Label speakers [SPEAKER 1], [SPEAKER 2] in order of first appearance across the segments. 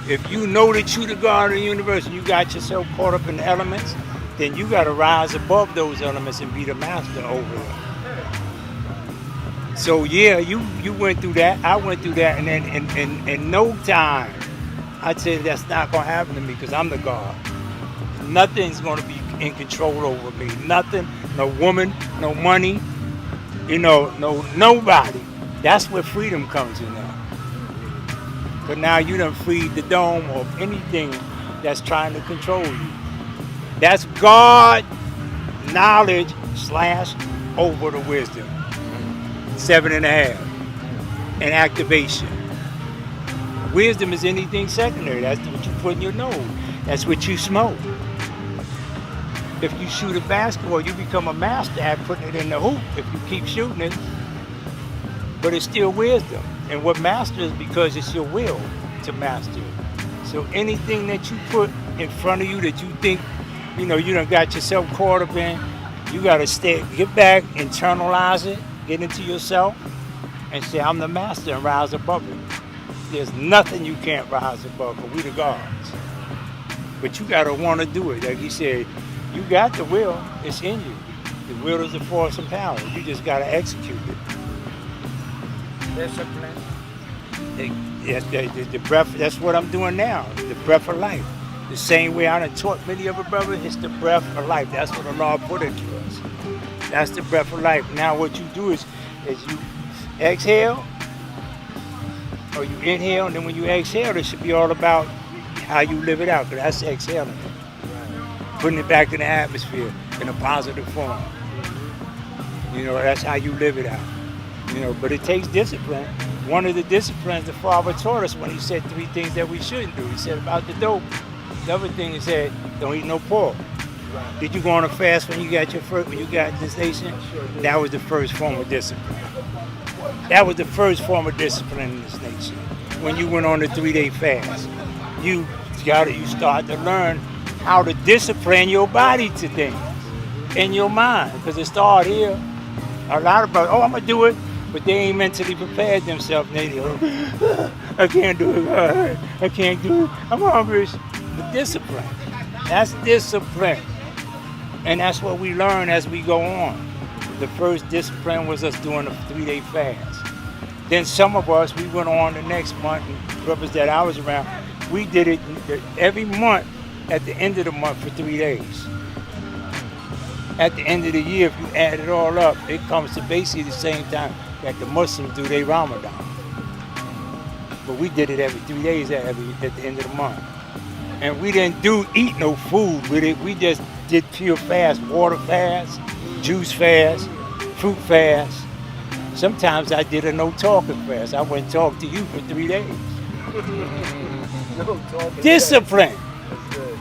[SPEAKER 1] If you know that you're the God of the universe and you got yourself caught up in the elements, then you got to rise above those elements and be the master over it. So yeah, you went through that. I went through that, and then in no time, I'd say that's not gonna happen to me because I'm the God. Nothing's gonna be in control over me. Nothing, no woman, no money, no nobody. That's where freedom comes in now. But now you done freed the dome of anything that's trying to control you. That's God knowledge / over the wisdom. 7.5. And activation. Wisdom is anything secondary. That's what you put in your nose. That's what you smoke. If you shoot a basketball, you become a master at putting it in the hoop if you keep shooting it. But it's still wisdom. And what masters because it's your will to master it. So anything that you put in front of you that you think, you done got yourself caught up in, you got to get back, internalize it, get into yourself, and say, I'm the master, and rise above it. There's nothing you can't rise above, but we the gods. But you got to want to do it. Like he said, you got the will, it's in you. The will is the force and power. You just got to execute it.
[SPEAKER 2] Discipline.
[SPEAKER 1] The breath, that's what I'm doing now, the breath of life. The same way I done taught many of our brothers, it's the breath of life. That's what the Lord put into us. That's the breath of life. Now what you do is you exhale, or you inhale, and then when you exhale, it should be all about how you live it out, because that's exhaling it. Putting it back in the atmosphere in a positive form. That's how you live it out. But it takes discipline. One of the disciplines the Father taught us when he said 3 things that we shouldn't do. He said about the dope. The other thing he said, don't eat no pork. Did you go on a fast when you got this nation? That was the first form of discipline. That was the first form of discipline in this nation. When you went on the 3-day fast, you start to learn how to discipline your body to things and your mind, because it started here. A lot of brothers, I'm gonna do it, but they ain't mentally prepared themselves. They go, I can't do it. I can't do it. I'm hungry. The discipline. That's discipline. And that's what we learn as we go on. The first discipline was us doing a 3-day fast. Then some of us, we went on the next month, and brothers that I was around, we did it every month at the end of the month for 3 days. At the end of the year, if you add it all up, it comes to basically the same time that the Muslims do their Ramadan. But we did it every 3 days at the end of the month. And we didn't eat no food with it. We just did pure fast, water fast, juice fast, fruit fast. Sometimes I did a no talking fast. I wouldn't talk to you for 3 days.
[SPEAKER 2] No talking.
[SPEAKER 1] Discipline.
[SPEAKER 2] That's good.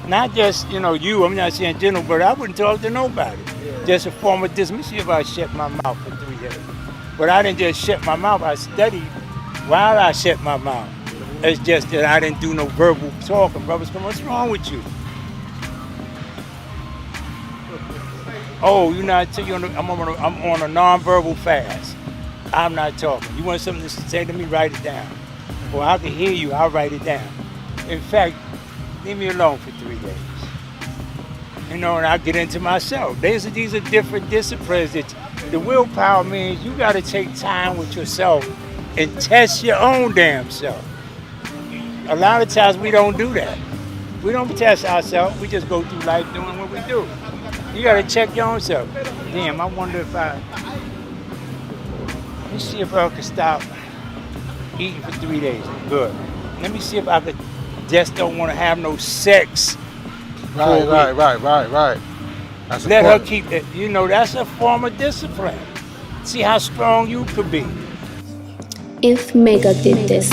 [SPEAKER 1] Not just, you, I'm not saying general, but I wouldn't talk to nobody. Yeah. Just a form of discipline. Let me see if I shut my mouth for 3 days. But I didn't just shut my mouth. I studied while I shut my mouth. It's just that I didn't do no verbal talking. Brothers, what's wrong with you? Oh, I'm on a non-verbal fast. I'm not talking. You want something to say to me, write it down. Well, I can hear you, I'll write it down. In fact, leave me alone for 3 days. And I'll get into myself. These are different disciplines. The willpower means you got to take time with yourself and test your own damn self. A lot of times we don't do that. We don't test ourselves. We just go through life doing what we do. You got to check your own self. Damn, I wonder if let me see if I can stop eating for 3 days. Good. Let me see if I could just don't want to have no sex.
[SPEAKER 3] Right.
[SPEAKER 1] Let her keep it. That's a form of discipline. See how strong you could be.
[SPEAKER 4] If Mecca did this.